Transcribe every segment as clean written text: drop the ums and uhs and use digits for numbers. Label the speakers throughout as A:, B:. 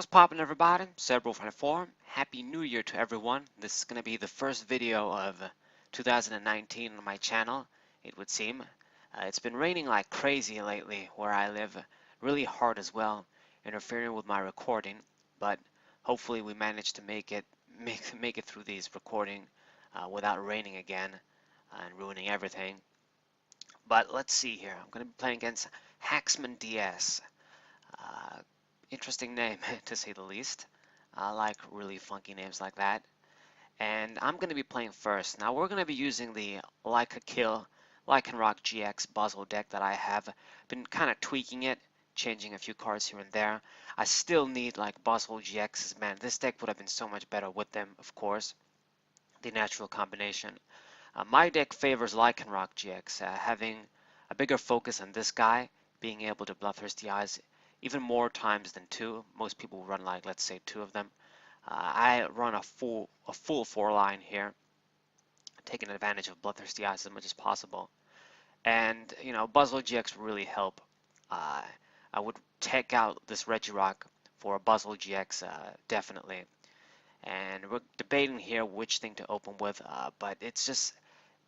A: What's poppin', everybody? Cerebral24. Happy New Year to everyone. This is going to be the first video of 2019 on my channel, it would seem. It's been raining like crazy lately where I live, really hard as well, interfering with my recording, but hopefully we managed to make it through these recording without raining again and ruining everything. But let's see here. I'm going to be playing against Haxman DS. Interesting name, to say the least. I like really funky names like that. And I'm going to be playing first. Now we're going to be using the Lycanroc GX Buzzwole deck that I have been kind of tweaking it, changing a few cards here and there. I still need like Buzzwole GXs, man. This deck would have been so much better with them, of course. The natural combination. My deck favors Lycanroc GX, having a bigger focus on this guy, being able to bloodthirsty eyes even more times than two. Most people run like, let's say, two of them. I run a full 4-line here, taking advantage of bloodthirsty eyes as much as possible. And you know, Buzzwole GX will really help. I would take out this Regirock for a Buzzwole GX, definitely. And we're debating here which thing to open with, but it's just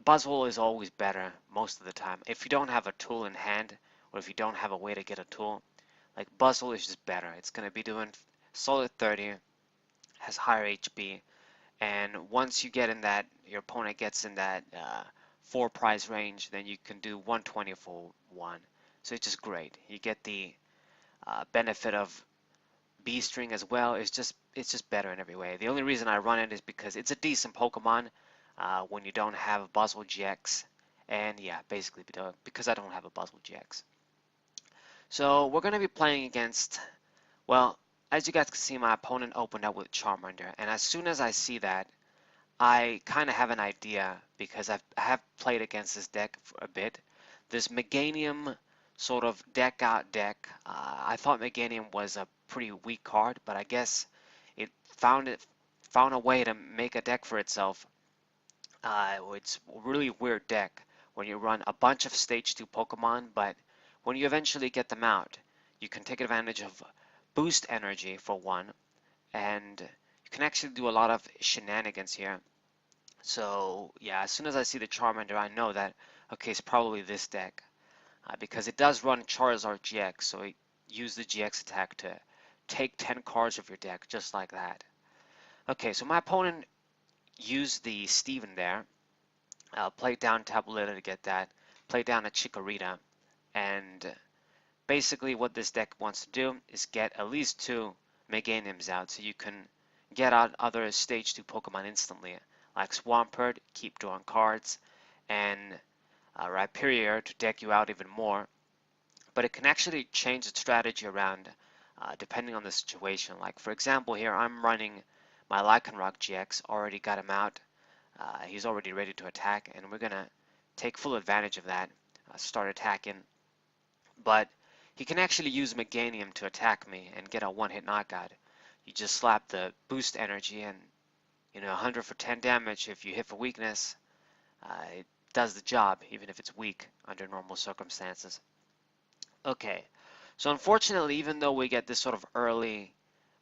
A: Buzzwole is always better most of the time. If you don't have a tool in hand, or if you don't have a way to get a tool, like Buzzwole is just better. It's going to be doing solid 30, has higher HP, and once you get in that, your opponent gets in that 4 price range, then you can do 120 for 1. So it's just great. You get the benefit of B string as well. It's just better in every way. The only reason I run it is because it's a decent Pokemon when you don't have a Buzzwole GX, and yeah, basically because I don't have a Buzzwole GX. So we're going to be playing against, well, as you guys can see, my opponent opened up with Charmander, and as soon as I see that, I kind of have an idea because I have played against this deck for a bit. This Meganium sort of deck out deck. I thought Meganium was a pretty weak card, but I guess it found a way to make a deck for itself. It's a really weird deck when you run a bunch of stage 2 Pokemon, but when you eventually get them out, you can take advantage of boost energy for one, and you can actually do a lot of shenanigans here. So yeah, as soon as I see the Charmander, I know that, okay, it's probably this deck. Because it does run Charizard GX, so it use the GX attack to take 10 cards of your deck, just like that. Okay, so my opponent used the Steven there, played down Tabuleta to get that, played down a Chikorita, and basically what this deck wants to do is get at least 2 Meganiums out, so you can get out other stage 2 Pokemon instantly, like Swampert, keep drawing cards, and Rhyperior to deck you out even more. But it can actually change its strategy around depending on the situation. Like for example here, I'm running my Lycanroc GX, already got him out. He's already ready to attack, and we're gonna take full advantage of that, start attacking. But he can actually use Meganium to attack me and get a one-hit knockout. You just slap the boost energy and, you know, 100 for 10 damage. If you hit for weakness, it does the job, even if it's weak under normal circumstances. Okay, so unfortunately, even though we get this sort of early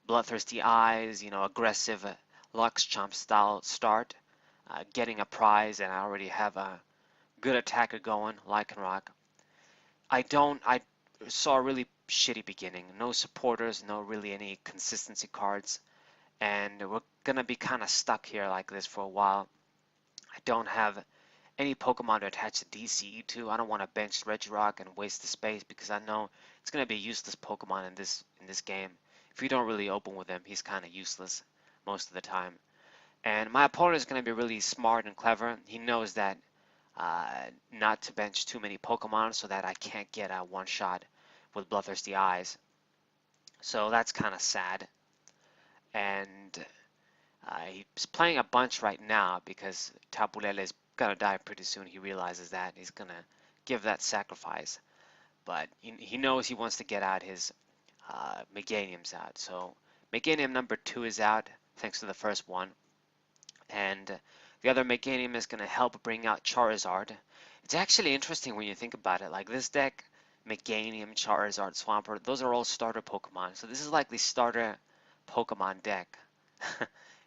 A: bloodthirsty eyes, you know, aggressive luxchomp style start, getting a prize, and I already have a good attacker going, Lycanroc, I saw a really shitty beginning. No supporters, no really any consistency cards, and we're gonna be kind of stuck here like this for a while. I don't have any Pokemon to attach the DCE to. I don't want to bench Regirock and waste the space because I know it's going to be a useless Pokemon in this game. If you don't really open with him, he's kind of useless most of the time. And my opponent is going to be really smart and clever. He knows that not to bench too many Pokemon so that I can't get a one-shot with Bloodthirsty Eyes. So that's kind of sad. And he's playing a bunch right now because Tabulele is gonna die pretty soon. He realizes that he's gonna give that sacrifice, but he knows he wants to get out his Meganiums out. So Meganium number 2 is out thanks to the first one, and the other Meganium is gonna help bring out Charizard. It's actually interesting when you think about it. Like this deck, Meganium, Charizard, Swampert, those are all starter Pokemon. So this is like the starter Pokemon deck.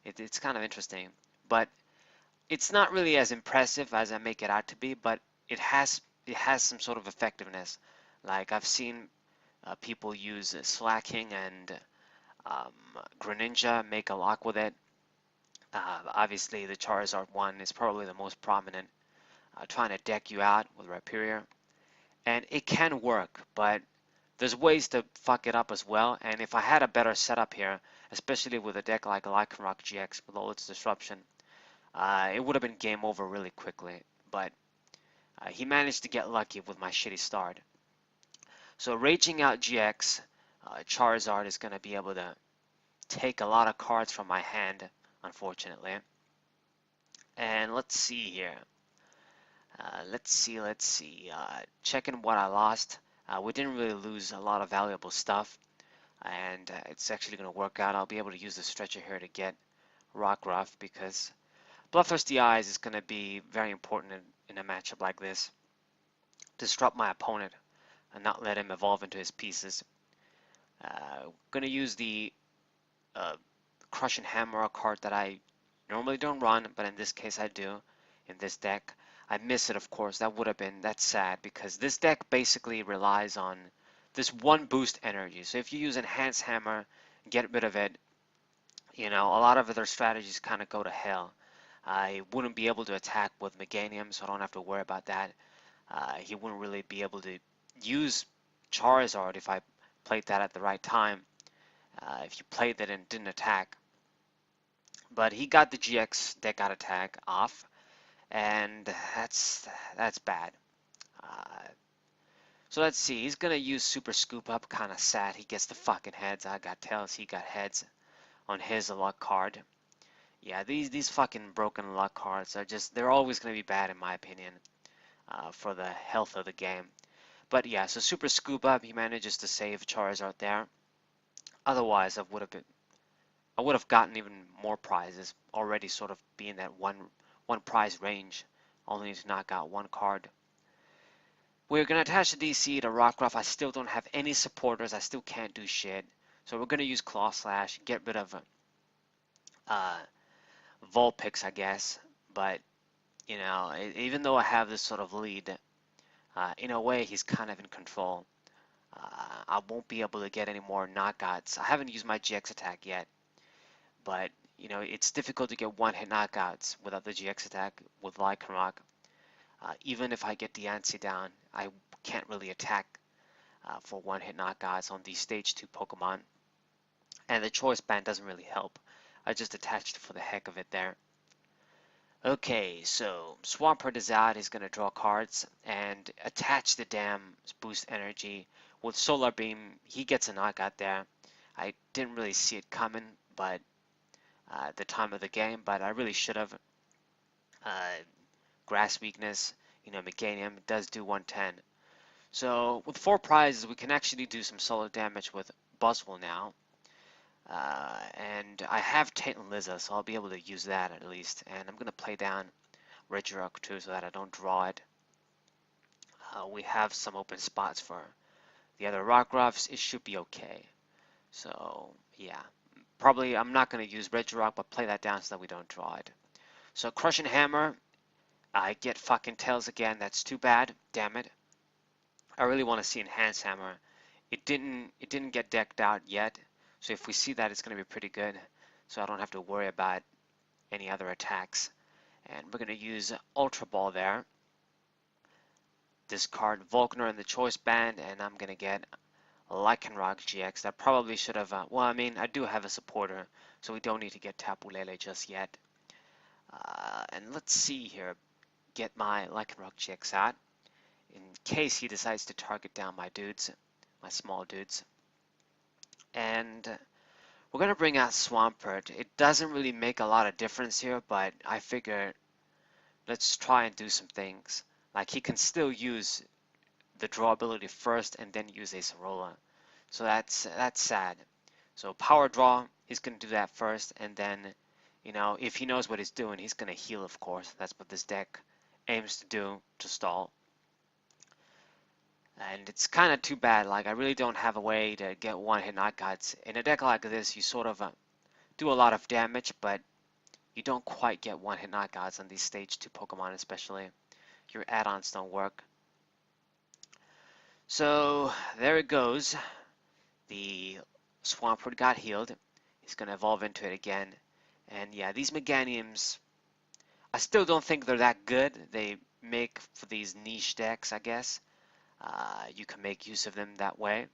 A: It's kind of interesting, but it's not really as impressive as I make it out to be, but it has some sort of effectiveness. Like I've seen people use Slacking and um, Greninja make a lock with it. Obviously, the Charizard one is probably the most prominent, trying to deck you out with Rhyperior, and it can work, but there's ways to fuck it up as well. And if I had a better setup here, especially with a deck like Lycanroc GX with all its disruption, it would have been game over really quickly. But he managed to get lucky with my shitty start. So Raging Out GX, Charizard is going to be able to take a lot of cards from my hand, unfortunately. And let's see here. Let's see. Checking what I lost. We didn't really lose a lot of valuable stuff, and it's actually going to work out. I'll be able to use the stretcher here to get Rockruff because Bloodthirsty Eyes is going to be very important in a matchup like this. Disrupt my opponent and not let him evolve into his pieces. Going to use the Crush and Hammer, a card that I normally don't run, but in this case I do in this deck. I miss it, of course. That's sad because this deck basically relies on this one boost energy. So if you use Enhance Hammer, get rid of it, a lot of other strategies kind of go to hell. I wouldn't be able to attack with Meganium, so I don't have to worry about that. He wouldn't really be able to use Charizard if I played that at the right time. If you played that and didn't attack. But he got the GX deck out attack off, and that's bad. So let's see. He's gonna use Super Scoop Up. Kind of sad. He gets the fucking heads. I got tails. He got heads on his luck card. Yeah, these fucking broken luck cards are they're always gonna be bad in my opinion, for the health of the game. But yeah, so Super Scoop Up. He manages to save Charizard there. Otherwise, I would have gotten even more prizes. Already sort of being that one prize range. Only to knock out one card. We're going to attach the DC to Rockruff. I still don't have any supporters. I still can't do shit. So we're going to use Claw Slash, get rid of Vulpix, I guess. But, even though I have this sort of lead, in a way he's kind of in control. I won't be able to get any more knockouts. I haven't used my GX attack yet. But, it's difficult to get one-hit knockouts without the GX attack with Lycanroc. Even if I get the Diancie down, I can't really attack for one-hit knockouts on these Stage 2 Pokemon. And the Choice Band doesn't really help. I just attached it for the heck of it there. Okay, so Swampert is out. He's going to draw cards and attach the damn boost energy. With Solar Beam, he gets a knockout there. I didn't really see it coming, but at the time of the game, but I really should have. Grass Weakness, Meganium does do 110. So with 4 prizes, we can actually do some solid damage with Buzzwole now. And I have Tate and Liza, so I'll be able to use that at least. And I'm going to play down Regirock too so that I don't draw it. We have some open spots for the other Rockruffs. It should be okay. So yeah, probably I'm not going to use Regirock, but play that down so that we don't draw it. So Crush and Hammer. I get fucking tails again. That's too bad. Damn it. I really want to see Enhance Hammer. It didn't get decked out yet. So if we see that, it's going to be pretty good. So I don't have to worry about any other attacks. And we're going to use Ultra Ball there. Discard Volkner in the Choice Band, and I'm going to get Lycanroc GX. That probably should have... well, I mean, I do have a supporter, so we don't need to get Tapu Lele just yet. And let's see here. Get my Lycanroc GX out in case he decides to target down my dudes, my small dudes. And we're going to bring out Swampert. It doesn't really make a lot of difference here, but I figure let's try and do some things. Like he can still use the draw ability first and then use Acerola. So that's sad. So power draw, he's going to do that first, and then, if he knows what he's doing, he's going to heal, of course. That's what this deck aims to do to stall. And it's kind of too bad. Like, I really don't have a way to get one-hit knockouts. In a deck like this, you sort of do a lot of damage, but you don't quite get one-hit knockouts on these stage 2 Pokemon especially. Your add-ons don't work. So there it goes. The Swampert got healed. He's going to evolve into it again. And yeah, these Meganiums, I still don't think they're that good. They make for these niche decks, I guess. You can make use of them that way.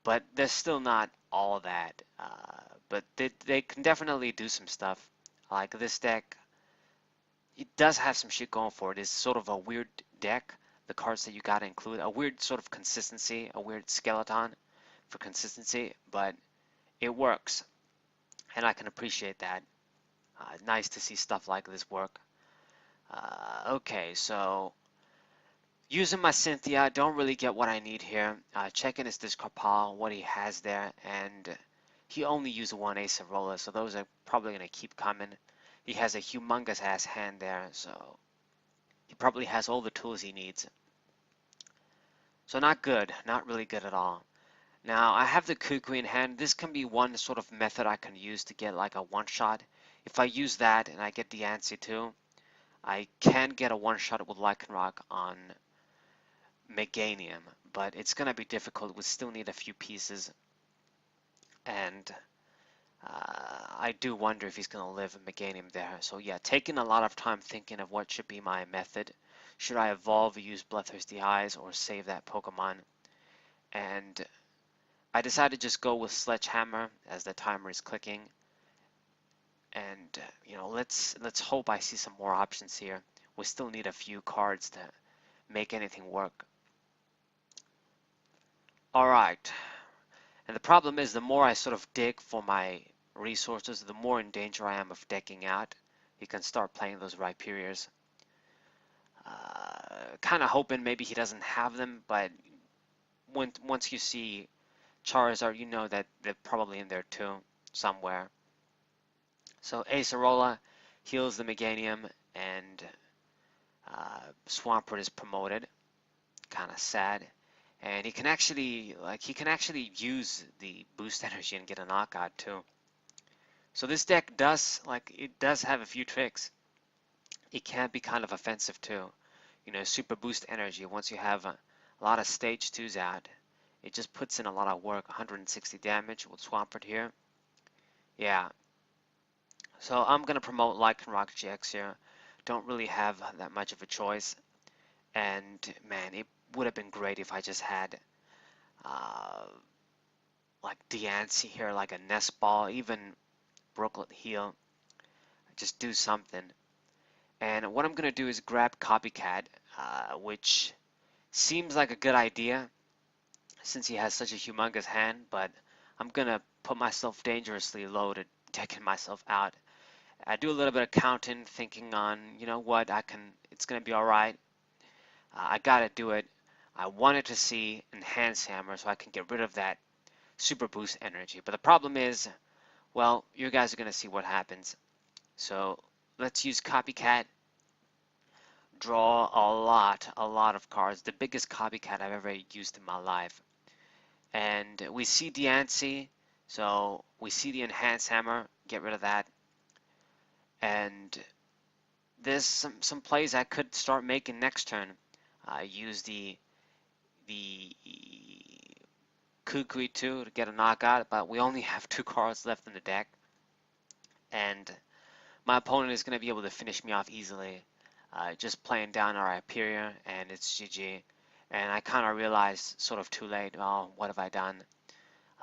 A: But they're still not all that. But they can definitely do some stuff. Like this deck, it does have some shit going for it. It's sort of a weird deck. The cards that you gotta include, a weird sort of consistency, a weird skeleton for consistency, but it works, and I can appreciate that. Nice to see stuff like this work. Okay, so using my Cynthia, don't really get what I need here. Checking his discard pile, what he has there, and he only used one Acerola, so those are probably going to keep coming. He has a humongous ass hand there, so he probably has all the tools he needs. So not good, not really good at all. Now I have the Kukui in hand. This can be one sort of method I can use to get like a one-shot. If I use that and I get the Diancie too, I can get a one-shot with Lycanroc on Meganium, but it's going to be difficult. We still need a few pieces, and I do wonder if he's going to live in Meganium there. So yeah, taking a lot of time thinking of what should be my method. Should I evolve, use Bloodthirsty Eyes, or save that Pokemon? And I decided to just go with Sledgehammer as the timer is clicking. And you know, let's hope I see some more options here. We still need a few cards to make anything work. All right. And the problem is, the more I sort of dig for my resources, the more in danger I am of decking out. You can start playing those Rhyperiors. Kind of hoping maybe he doesn't have them, but once you see Charizard, you know that they're probably in there too, somewhere. So Acerola heals the Meganium, and Swampert is promoted. Kind of sad. And he can actually use the boost energy and get a knockout too. So this deck does have a few tricks. It can be kind of offensive too. You know, super boost energy. Once you have a lot of stage 2s out, it just puts in a lot of work. 160 damage with Swampert here. Yeah. So I'm gonna promote Lycanroc GX here. Don't really have that much of a choice. And man, it would have been great if I just had like Diancie here, like a nest ball, even Brooklet Heal. Just do something. And what I'm gonna do is grab Copycat, which seems like a good idea since he has such a humongous hand, but I'm gonna put myself dangerously low to decking myself out. I do a little bit of counting, thinking on, you know what, it's gonna be all right. I gotta do it. I wanted to see Enhance Hammer so I can get rid of that super boost energy. But the problem is, well, you guys are gonna see what happens. So let's use Copycat. Draw a lot of cards. The biggest Copycat I've ever used in my life. And we see Diancie, so we see the Enhance Hammer. Get rid of that. And there's some plays I could start making next turn. Use the Kukui too to get a knockout, but we only have 2 cards left in the deck, and my opponent is going to be able to finish me off easily. Just playing down our Hyperior, and it's GG. And I kind of realized sort of too late, oh, what have I done?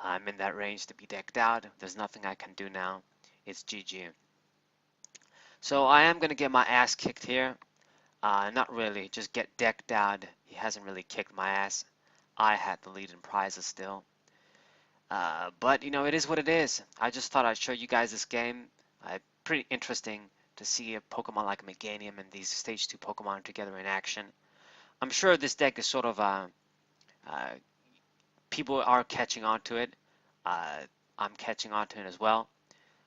A: I'm in that range to be decked out. There's nothing I can do now. It's GG. So I am going to get my ass kicked here. Not really, just get decked out. He hasn't really kicked my ass. I had the lead in prizes still. But, you know, it is what it is. I just thought I'd show you guys this game. Pretty interesting to see a Pokemon like Meganium and these Stage 2 Pokemon together in action. I'm sure this deck is sort of, people are catching on to it. I'm catching on to it as well.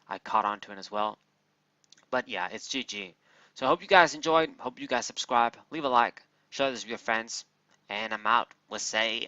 A: I caught on to it as well. But yeah, it's GG. So I hope you guys enjoyed. Hope you guys subscribe. Leave a like. Share this with your friends. And I'm out with say